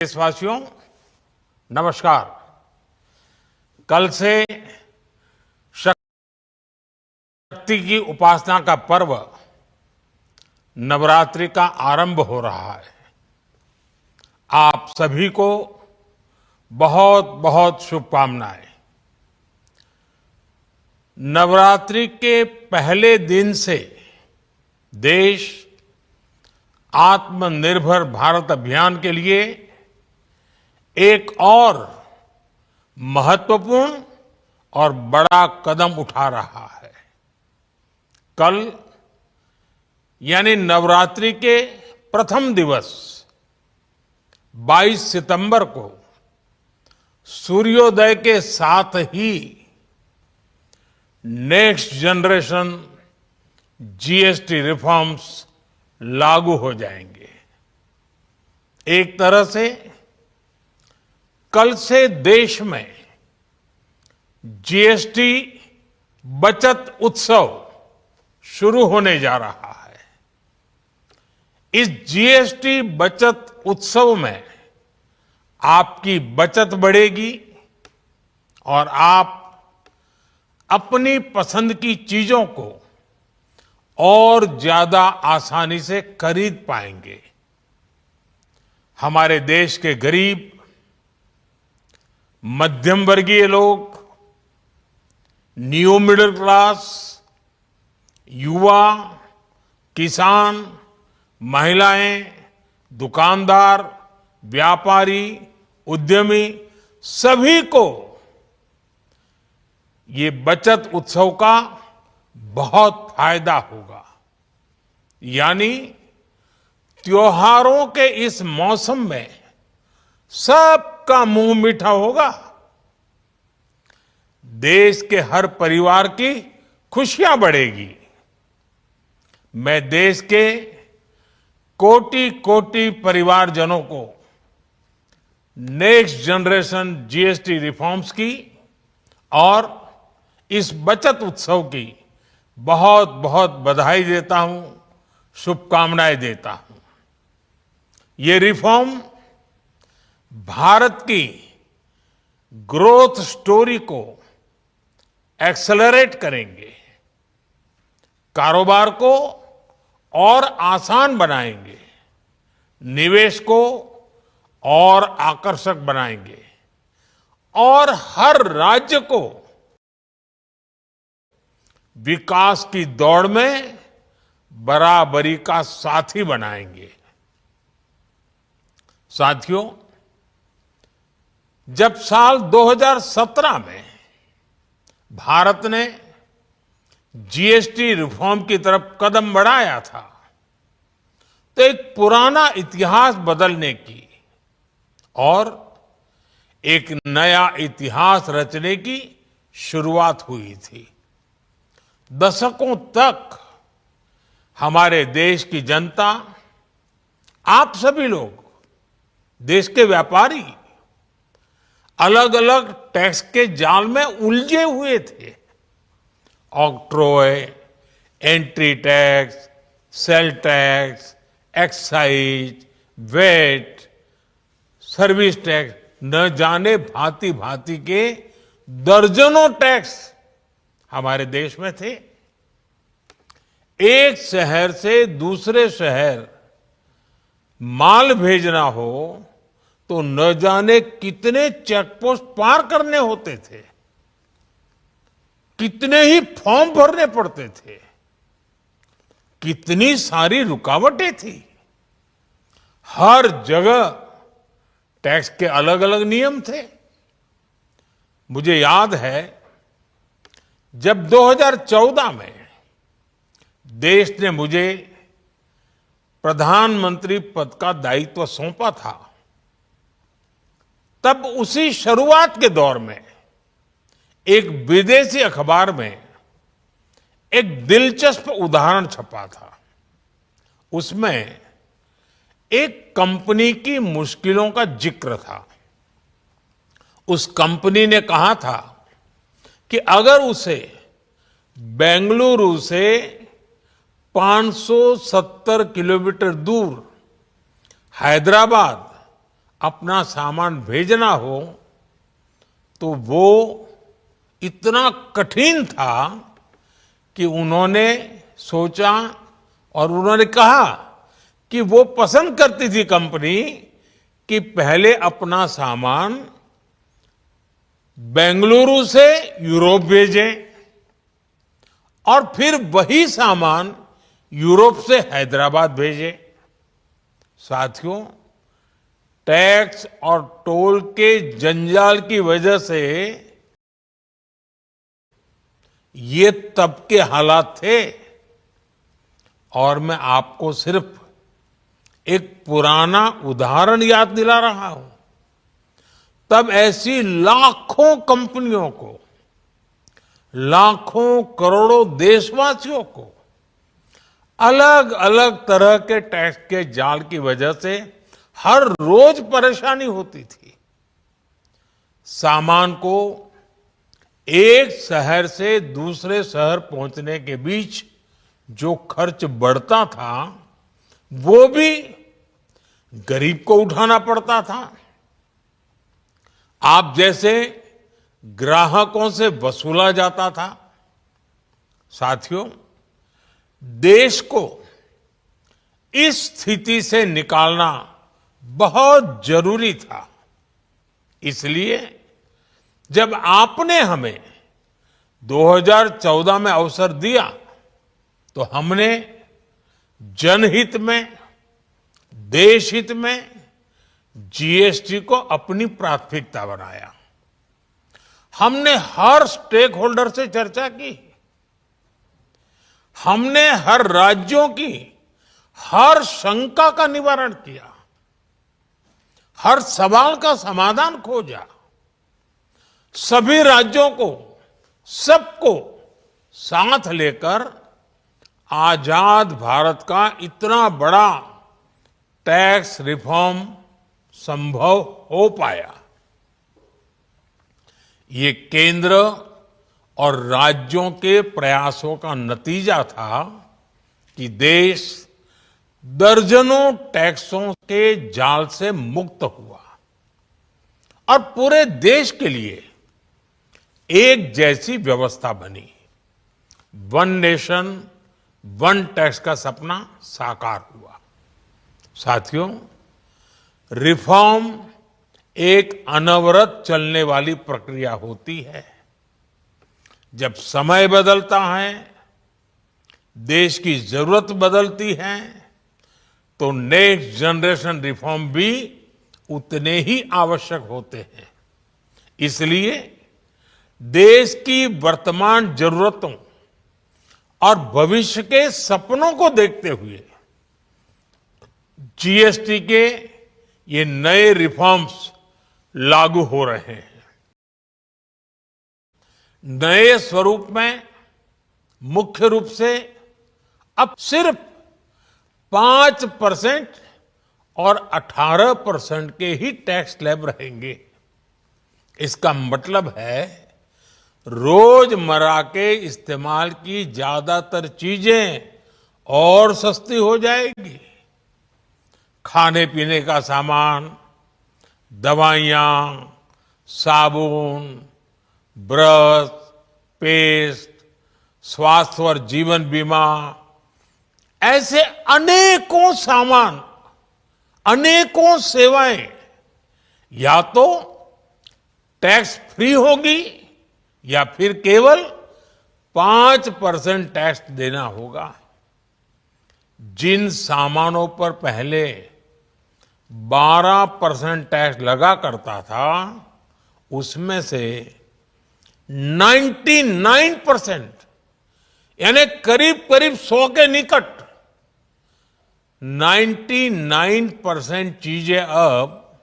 देशवासियों, नमस्कार। कल से शक्ति की उपासना का पर्व नवरात्रि का आरंभ हो रहा है। आप सभी को बहुत बहुत शुभकामनाएं। नवरात्रि के पहले दिन से देश आत्मनिर्भर भारत अभियान के लिए एक और महत्वपूर्ण और बड़ा कदम उठा रहा है। कल यानी नवरात्रि के प्रथम दिवस 22 सितंबर को सूर्योदय के साथ ही नेक्स्ट जनरेशन जीएसटी रिफॉर्म्स लागू हो जाएंगे। एक तरह से कल से देश में जीएसटी बचत उत्सव शुरू होने जा रहा है। इस जीएसटी बचत उत्सव में आपकी बचत बढ़ेगी और आप अपनी पसंद की चीजों को और ज्यादा आसानी से खरीद पाएंगे। हमारे देश के गरीब, मध्यम वर्गीय लोग, न्यू मिडिल क्लास, युवा, किसान, महिलाएं, दुकानदार, व्यापारी, उद्यमी, सभी को ये बचत उत्सव का बहुत फायदा होगा। यानी त्योहारों के इस मौसम में सबका मुंह मीठा होगा। देश के हर परिवार की खुशियां बढ़ेगी। मैं देश के कोटि कोटि परिवारजनों को नेक्स्ट जनरेशन जीएसटी रिफॉर्म्स की और इस बचत उत्सव की बहुत बहुत बधाई देता हूं, शुभकामनाएं देता हूं। ये रिफॉर्म भारत की ग्रोथ स्टोरी को एक्सेलरेट करेंगे, कारोबार को और आसान बनाएंगे, निवेश को और आकर्षक बनाएंगे और हर राज्य को विकास की दौड़ में बराबरी का साथी बनाएंगे। साथियों, जब साल 2017 में भारत ने जीएसटी रिफॉर्म की तरफ कदम बढ़ाया था तो एक पुराना इतिहास बदलने की और एक नया इतिहास रचने की शुरुआत हुई थी। दशकों तक हमारे देश की जनता, आप सभी लोग, देश के व्यापारी अलग अलग टैक्स के जाल में उलझे हुए थे। Octroi, entry tax, sale tax, excise, VAT, service tax, न जाने भांति भांति के दर्जनों टैक्स हमारे देश में थे। एक शहर से दूसरे शहर माल भेजना हो तो न जाने कितने चेकपोस्ट पार करने होते थे, कितने ही फॉर्म भरने पड़ते थे, कितनी सारी रुकावटें थी। हर जगह टैक्स के अलग अलग नियम थे। मुझे याद है जब 2014 में देश ने मुझे प्रधानमंत्री पद का दायित्व सौंपा था, तब उसी शुरुआत के दौर में एक विदेशी अखबार में एक दिलचस्प उदाहरण छपा था। उसमें एक कंपनी की मुश्किलों का जिक्र था। उस कंपनी ने कहा था कि अगर उसे बेंगलुरु से 570 किलोमीटर दूर हैदराबाद अपना सामान भेजना हो तो वो इतना कठिन था कि उन्होंने सोचा और उन्होंने कहा कि वो पसंद करती थी कंपनी कि पहले अपना सामान बेंगलुरु से यूरोप भेजे और फिर वही सामान यूरोप से हैदराबाद भेजे। साथियों, टैक्स और टोल के जंजाल की वजह से ये तब के हालात थे और मैं आपको सिर्फ एक पुराना उदाहरण याद दिला रहा हूं। तब ऐसी लाखों कंपनियों को, लाखों करोड़ों देशवासियों को अलग अलग तरह के टैक्स के जाल की वजह से हर रोज परेशानी होती थी। सामान को एक शहर से दूसरे शहर पहुंचने के बीच जो खर्च बढ़ता था वो भी गरीब को उठाना पड़ता था। आप जैसे ग्राहकों से वसूला जाता था। साथियों, देश को इस स्थिति से निकालना बहुत जरूरी था। इसलिए जब आपने हमें 2014 में अवसर दिया तो हमने जनहित में, देशहित में जीएसटी को अपनी प्राथमिकता बनाया। हमने हर स्टेक होल्डर से चर्चा की। हमने हर राज्यों की हर शंका का निवारण किया, हर सवाल का समाधान खोजा। सभी राज्यों को, सबको साथ लेकर आजाद भारत का इतना बड़ा टैक्स रिफॉर्म संभव हो पाया। ये केंद्र और राज्यों के प्रयासों का नतीजा था कि देश दर्जनों टैक्सों के जाल से मुक्त हुआ और पूरे देश के लिए एक जैसी व्यवस्था बनी। वन नेशन वन टैक्स का सपना साकार हुआ। साथियों, रिफॉर्म एक अनवरत चलने वाली प्रक्रिया होती है। जब समय बदलता है, देश की जरूरत बदलती है, तो नेक्स्ट जनरेशन रिफॉर्म भी उतने ही आवश्यक होते हैं। इसलिए देश की वर्तमान जरूरतों और भविष्य के सपनों को देखते हुए जीएसटी के ये नए रिफॉर्म्स लागू हो रहे हैं। नए स्वरूप में मुख्य रूप से अब सिर्फ 5% और 18% के ही टैक्स स्लैब रहेंगे। इसका मतलब है रोजमर्रा के इस्तेमाल की ज्यादातर चीजें और सस्ती हो जाएगी। खाने पीने का सामान, दवाइयां, साबुन, ब्रश, पेस्ट, स्वास्थ्य और जीवन बीमा, ऐसे अनेकों सामान, अनेकों सेवाएं या तो टैक्स फ्री होगी या फिर केवल 5% टैक्स देना होगा। जिन सामानों पर पहले 12% टैक्स लगा करता था, उसमें से 99% यानी करीब करीब 100 के निकट 99% चीजें अब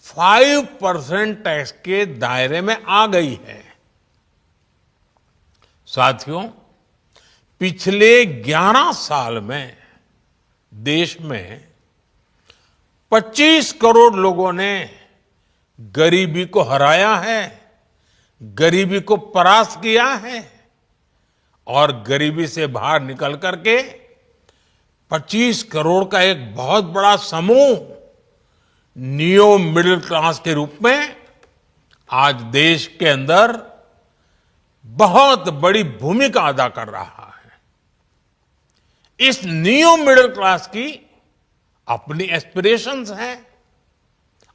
5% टैक्स के दायरे में आ गई है। साथियों, पिछले 11 साल में देश में 25 करोड़ लोगों ने गरीबी को हराया है, गरीबी को परास्त किया है और गरीबी से बाहर निकल करके 25 करोड़ का एक बहुत बड़ा समूह नियो मिडिल क्लास के रूप में आज देश के अंदर बहुत बड़ी भूमिका अदा कर रहा है। इस नियो मिडिल क्लास की अपनी एस्पिरेशंस हैं,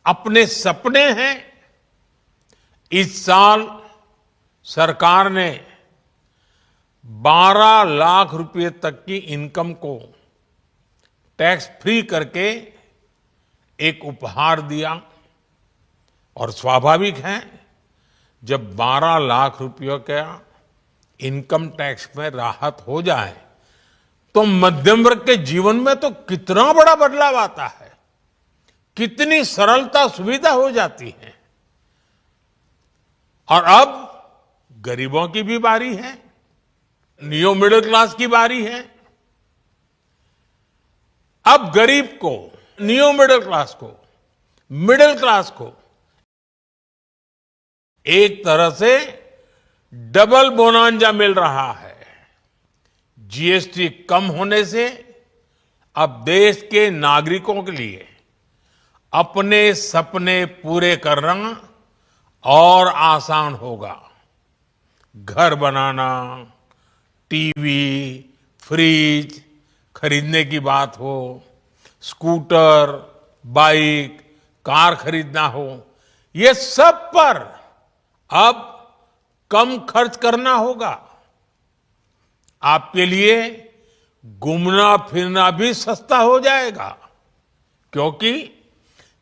अपने सपने हैं। इस साल सरकार ने 12 लाख रुपए तक की इनकम को टैक्स फ्री करके एक उपहार दिया और स्वाभाविक है जब 12 लाख रुपयों का इनकम टैक्स में राहत हो जाए तो मध्यम वर्ग के जीवन में तो कितना बड़ा बदलाव आता है, कितनी सरलता सुविधा हो जाती है। और अब गरीबों की भी बारी है, नियो मिडिल क्लास की बारी है। अब गरीब को, नियो मिडिल क्लास को एक तरह से डबल बोनांजा मिल रहा है। जीएसटी कम होने से अब देश के नागरिकों के लिए अपने सपने पूरे करना और आसान होगा। घर बनाना, टीवी, फ्रिज खरीदने की बात हो, स्कूटर, बाइक, कार खरीदना हो, ये सब पर अब कम खर्च करना होगा। आपके लिए घूमना फिरना भी सस्ता हो जाएगा, क्योंकि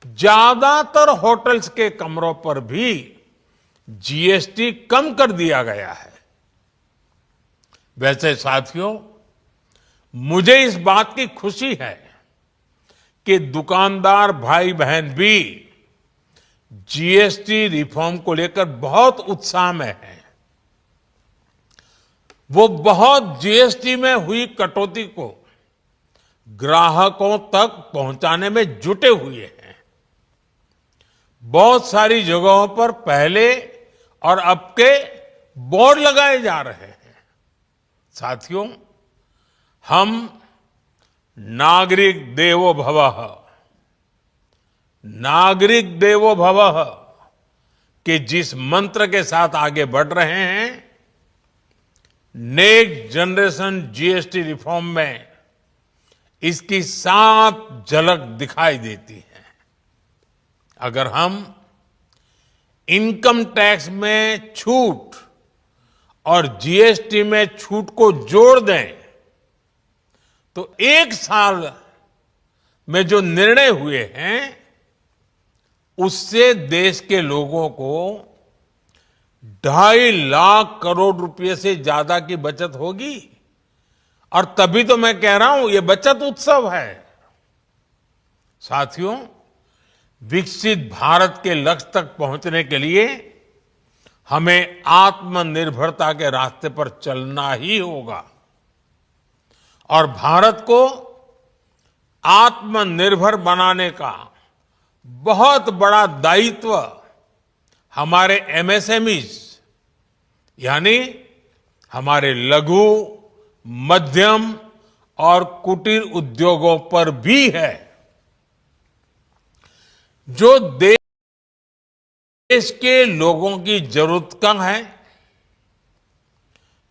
ज्यादातर होटल्स के कमरों पर भी जीएसटी कम कर दिया गया है। वैसे साथियों, मुझे इस बात की खुशी है कि दुकानदार भाई बहन भी जीएसटी रिफॉर्म को लेकर बहुत उत्साह में हैं। वो बहुत जीएसटी में हुई कटौती को ग्राहकों तक पहुंचाने में जुटे हुए हैं। बहुत सारी जगहों पर पहले और अब के बोर्ड लगाए जा रहे हैं। साथियों, हम नागरिक देवो भवः के जिस मंत्र के साथ आगे बढ़ रहे हैं, नेक्स्ट जनरेशन जीएसटी रिफॉर्म में इसकी साफ झलक दिखाई देती है। अगर हम इनकम टैक्स में छूट और जीएसटी में छूट को जोड़ दें तो एक साल में जो निर्णय हुए हैं उससे देश के लोगों को 2.5 लाख करोड़ रुपए से ज्यादा की बचत होगी। और तभी तो मैं कह रहा हूं ये बचत उत्सव है। साथियों, विकसित भारत के लक्ष्य तक पहुंचने के लिए हमें आत्मनिर्भरता के रास्ते पर चलना ही होगा और भारत को आत्मनिर्भर बनाने का बहुत बड़ा दायित्व हमारे एमएसएमईज यानी हमारे लघु, मध्यम और कुटीर उद्योगों पर भी है, जो देश के लोगों की जरूरत का है,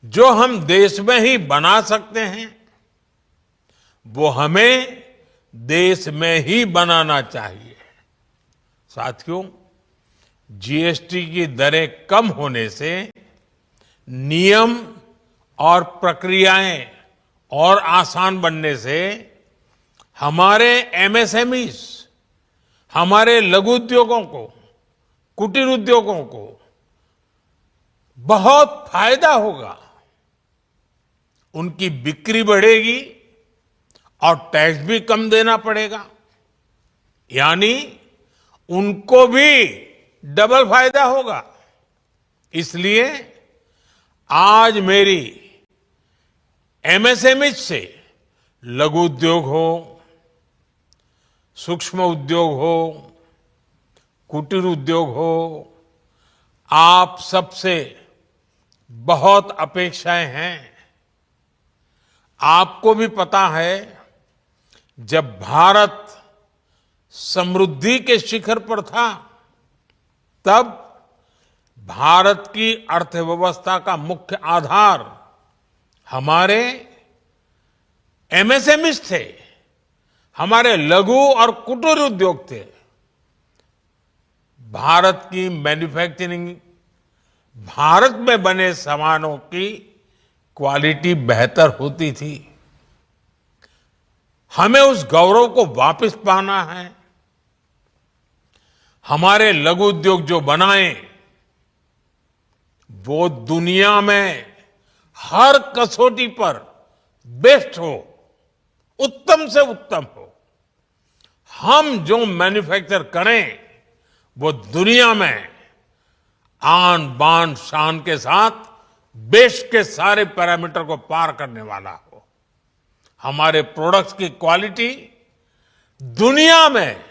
जो हम देश में ही बना सकते हैं, वो हमें देश में ही बनाना चाहिए। साथियों, जीएसटी की दरें कम होने से नियम और प्रक्रियाएं और आसान बनने से हमारे एमएसएमईज, हमारे लघु उद्योगों को, कुटीर उद्योगों को बहुत फायदा होगा। उनकी बिक्री बढ़ेगी और टैक्स भी कम देना पड़ेगा, यानी उनको भी डबल फायदा होगा। इसलिए आज मेरी एमएसएमई से लघु उद्योग हो, सूक्ष्म उद्योग हो, कुटीर उद्योग हो, आप सबसे बहुत अपेक्षाएं हैं। आपको भी पता है, जब भारत समृद्धि के शिखर पर था, तब भारत की अर्थव्यवस्था का मुख्य आधार हमारे एमएसएमईज थे, हमारे लघु और कुटीर उद्योग थे। भारत की मैन्युफैक्चरिंग, भारत में बने सामानों की क्वालिटी बेहतर होती थी। हमें उस गौरव को वापस पाना है। हमारे लघु उद्योग जो बनाए वो दुनिया में हर कसौटी पर बेस्ट हो, उत्तम से उत्तम हो। हम जो मैन्युफैक्चर करें वो दुनिया में आन बान शान के साथ बेस्ट के सारे पैरामीटर को पार करने वाला हो। हमारे प्रोडक्ट्स की क्वालिटी दुनिया में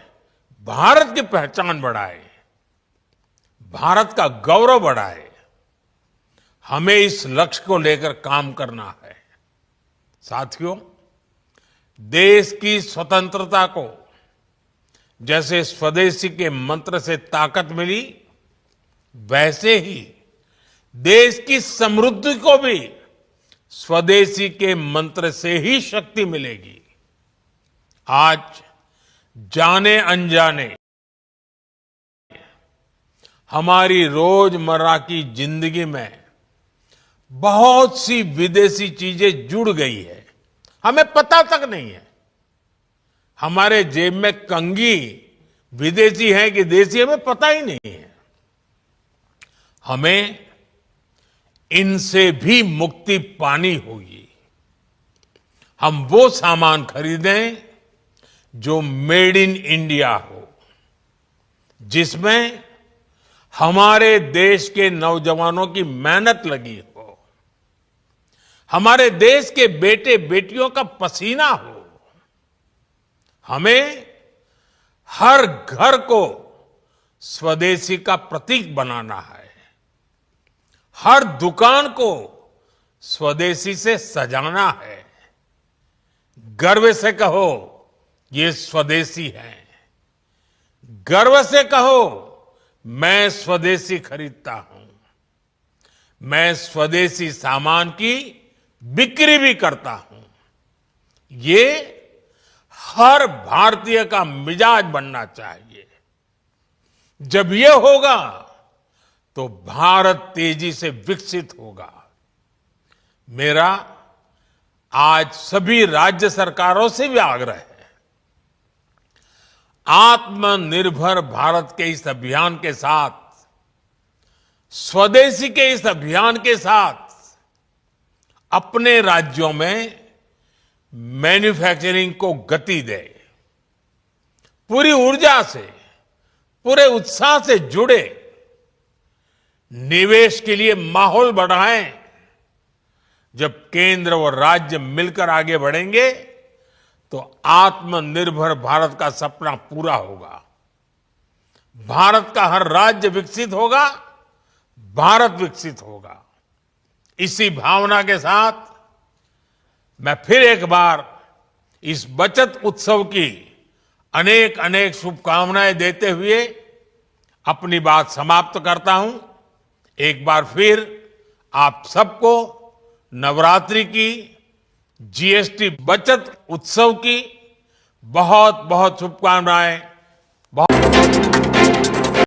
भारत की पहचान बढ़ाए, भारत का गौरव बढ़ाए। हमें इस लक्ष्य को लेकर काम करना है। साथियों, देश की स्वतंत्रता को जैसे स्वदेशी के मंत्र से ताकत मिली, वैसे ही देश की समृद्धि को भी स्वदेशी के मंत्र से ही शक्ति मिलेगी। आज जाने अनजाने हमारी रोजमर्रा की जिंदगी में बहुत सी विदेशी चीजें जुड़ गई है, हमें पता तक नहीं है। हमारे जेब में कंघी विदेशी है कि देसी, हमें पता ही नहीं है। हमें इनसे भी मुक्ति पानी होगी। हम वो सामान खरीदें जो मेड इन इंडिया हो, जिसमें हमारे देश के नौजवानों की मेहनत लगी हो, हमारे देश के बेटे बेटियों का पसीना हो। हमें हर घर को स्वदेशी का प्रतीक बनाना है, हर दुकान को स्वदेशी से सजाना है। गर्व से कहो ये स्वदेशी है, गर्व से कहो मैं स्वदेशी खरीदता हूं, मैं स्वदेशी सामान की बिक्री भी करता हूं। ये हर भारतीय का मिजाज बनना चाहिए। जब ये होगा तो भारत तेजी से विकसित होगा। मेरा आज सभी राज्य सरकारों से भी आग्रह है, आत्मनिर्भर भारत के इस अभियान के साथ, स्वदेशी के इस अभियान के साथ अपने राज्यों में मैन्युफैक्चरिंग को गति दे। पूरी ऊर्जा से, पूरे उत्साह से जुड़े, निवेश के लिए माहौल बढ़ाएं। जब केंद्र और राज्य मिलकर आगे बढ़ेंगे तो आत्मनिर्भर भारत का सपना पूरा होगा। भारत का हर राज्य विकसित होगा, भारत विकसित होगा। इसी भावना के साथ मैं फिर एक बार इस बचत उत्सव की अनेक अनेक शुभकामनाएं देते हुए अपनी बात समाप्त करता हूं। एक बार फिर आप सबको नवरात्रि की, जीएसटी बचत उत्सव की बहुत बहुत शुभकामनाएं। बहुत